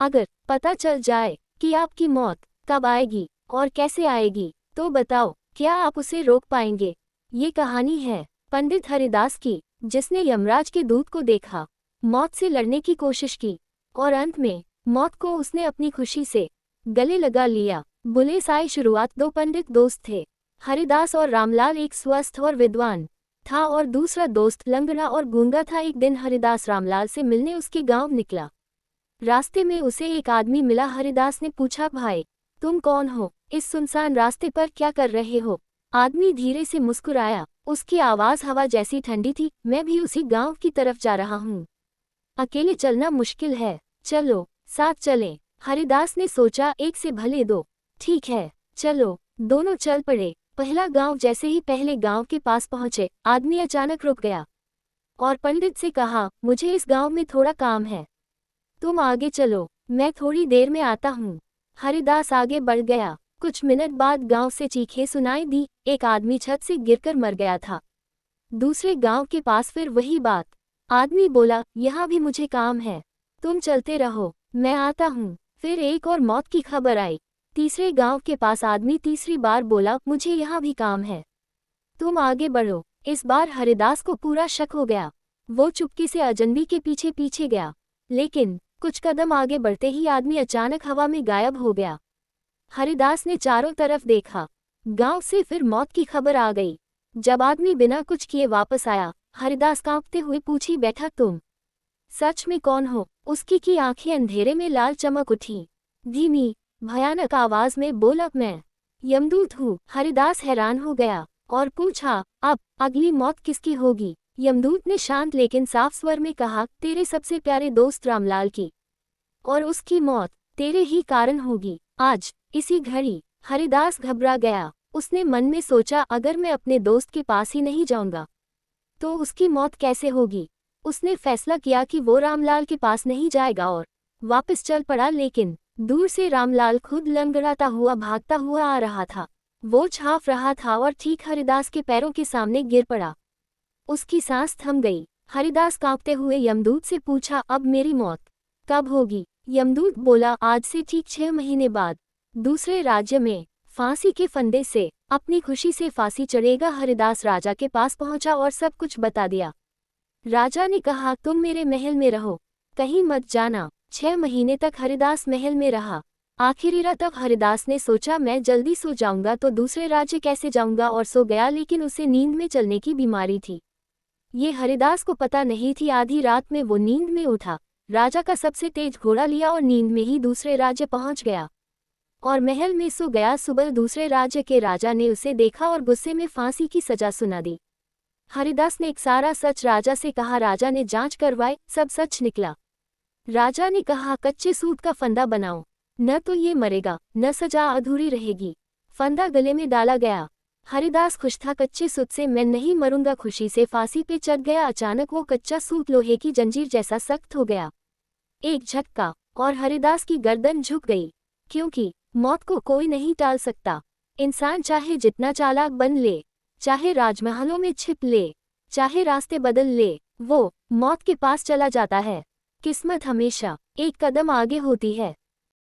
अगर पता चल जाए कि आपकी मौत कब आएगी और कैसे आएगी तो बताओ, क्या आप उसे रोक पाएंगे? ये कहानी है पंडित हरिदास की, जिसने यमराज के दूत को देखा, मौत से लड़ने की कोशिश की और अंत में मौत को उसने अपनी खुशी से गले लगा लिया। बुले साई शुरुआत। दो पंडित दोस्त थे, हरिदास और रामलाल। एक स्वस्थ और विद्वान था और दूसरा दोस्त लंगड़ा और गूंगा था। एक दिन हरिदास रामलाल से मिलने उसके गांव निकला। रास्ते में उसे एक आदमी मिला। हरिदास ने पूछा, भाई तुम कौन हो? इस सुनसान रास्ते पर क्या कर रहे हो? आदमी धीरे से मुस्कुराया, उसकी आवाज हवा जैसी ठंडी थी। मैं भी उसी गांव की तरफ जा रहा हूँ। अकेले चलना मुश्किल है, चलो साथ चलें। हरिदास ने सोचा, एक से भले दो। ठीक है, चलो। दोनों चल पड़े। पहला गांव। जैसे ही पहले गांव के पास पहुंचे, आदमी अचानक रुक गया और पंडित से कहा, मुझे इस गांव में थोड़ा काम है, तुम आगे चलो, मैं थोड़ी देर में आता हूँ। हरिदास आगे बढ़ गया। कुछ मिनट बाद गांव से चीखें सुनाई दी। एक आदमी छत से गिरकर मर गया था। दूसरे गांव के पास फिर वही बात। आदमी बोला, यहाँ भी मुझे काम है, तुम चलते रहो, मैं आता हूँ। फिर एक और मौत की खबर आई। तीसरे गांव के पास आदमी तीसरी बार बोला, मुझे यहाँ भी काम है, तुम आगे बढ़ो। इस बार हरिदास को पूरा शक हो गया। वो चुपके से अजनबी के पीछे पीछे गया, लेकिन कुछ कदम आगे बढ़ते ही आदमी अचानक हवा में गायब हो गया। हरिदास ने चारों तरफ देखा, गांव से फिर मौत की खबर आ गई। जब आदमी बिना कुछ किए वापस आया, हरिदास कांपते हुए पूछी, बैठा तुम सच में कौन हो? उसकी की आंखें अंधेरे में लाल चमक उठी। धीमी भयानक आवाज में बोला, मैं यमदूत हूँ। हरिदास हैरान हो गया और पूछा, अब अगली मौत किसकी होगी? यमदूत ने शांत लेकिन साफ स्वर में कहा, तेरे सबसे प्यारे दोस्त रामलाल की, और उसकी मौत तेरे ही कारण होगी, आज इसी घड़ी। हरिदास घबरा गया। उसने मन में सोचा, अगर मैं अपने दोस्त के पास ही नहीं जाऊंगा तो उसकी मौत कैसे होगी? उसने फैसला किया कि वो रामलाल के पास नहीं जाएगा और वापस चल पड़ा। लेकिन दूर से रामलाल खुद लंगड़ाता हुआ भागता हुआ आ रहा था। वो छाप रहा था और ठीक हरिदास के पैरों के सामने गिर पड़ा। उसकी सांस थम गई। हरिदास कांपते हुए यमदूत से पूछा, अब मेरी मौत कब होगी? यमदूत बोला, आज से ठीक 6 महीने बाद, दूसरे राज्य में फांसी के फंदे से अपनी खुशी से फांसी चढ़ेगा। हरिदास राजा के पास पहुंचा और सब कुछ बता दिया। राजा ने कहा, तुम मेरे महल में रहो, कहीं मत जाना। 6 महीने तक हरिदास महल में रहा। आखिरी रात तक हरिदास ने सोचा, मैं जल्दी सो जाऊंगा तो दूसरे राज्य कैसे जाऊंगा, और सो गया। लेकिन उसे नींद में चलने की बीमारी थी, ये हरिदास को पता नहीं थी। आधी रात में वो नींद में उठा, राजा का सबसे तेज घोड़ा लिया और नींद में ही दूसरे राज्य पहुंच गया और महल में सो गया। सुबह दूसरे राज्य के राजा ने उसे देखा और गुस्से में फांसी की सजा सुना दी। हरिदास ने एक सारा सच राजा से कहा। राजा ने जांच करवाई, सब सच निकला। राजा ने कहा, कच्चे सूत का फंदा बनाओ, न तो ये मरेगा न सजा अधूरी रहेगी। फंदा गले में डाला गया। हरिदास खुश था, कच्चे सूत से मैं नहीं मरूंगा। खुशी से फांसी पे चढ़ गया। अचानक वो कच्चा सूत लोहे की जंजीर जैसा सख्त हो गया। एक झटका और हरिदास की गर्दन झुक गई, क्योंकि मौत को कोई नहीं टाल सकता। इंसान चाहे जितना चालाक बन ले, चाहे राजमहलों में छिप ले, चाहे रास्ते बदल ले, वो मौत के पास चला जाता है। किस्मत हमेशा एक कदम आगे होती है।